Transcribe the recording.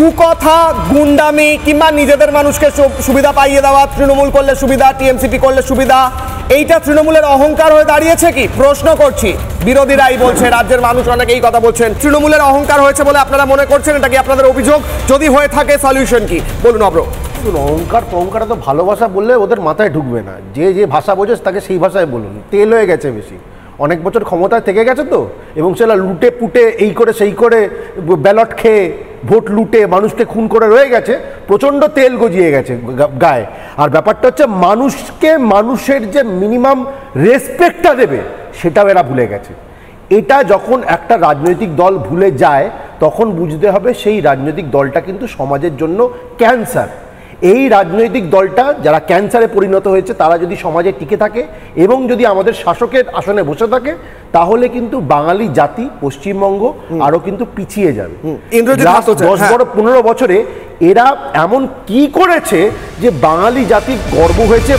কুকথা, গুন্ডামি কিংবা নিজেদের মানুষকে সুবিধা পাইয়ে দেওয়া, তৃণমূল করলে সুবিধা, টিএমসিপি করলে সুবিধা, এইটা তৃণমূলের অহংকার হয়ে দাঁড়িয়েছে কি? প্রশ্ন করছি। বিরোধীরাই বলছে, রাজ্যের মানুষ অনেকে এই কথা বলছেন, তৃণমূলের অহংকার হয়েছে বলে আপনারা মনে করছেন? এটা কি আপনাদের অভিযোগ? যদি হয়ে থাকে সলিউশন কি বলুন অব্র। অহংকার অহংকার তো ভালোবাসা বললে ওদের মাথায় ঢুকবে না। যে যে ভাষা বোঝে তাকে সেই ভাষায় বলুন। তেল হয়ে গেছে বেশি, অনেক বছর ক্ষমতায় থেকে গেছে তো, এবং সেটা লুটে পুটে এই করে সেই করে ব্যালট খেয়ে ভোট লুটে মানুষকে খুন করে রয়ে গেছে, প্রচণ্ড তেল গজিয়ে গেছে গায়ে। আর ব্যাপারটা হচ্ছে মানুষকে মানুষের যে মিনিমাম রেসপেক্টটা দেবে সেটাও এরা ভুলে গেছে। এটা যখন একটা রাজনৈতিক দল ভুলে যায় তখন বুঝতে হবে সেই রাজনৈতিক দলটা কিন্তু সমাজের জন্য ক্যান্সার। এই রাজনৈতিক দলটা যারা ক্যান্সারে পরিণত হয়েছে তারা যদি সমাজে টিকে থাকে এবং যদি আমাদের শাসকের আসনে বসে থাকে তাহলে কিন্তু বাঙালি জাতি পশ্চিমবঙ্গ আরো কিন্তু পিছিয়ে যাবে। 10-15 বছরে এরা এমন কি করেছে যে বাঙালি জাতির গর্ব হয়েছে।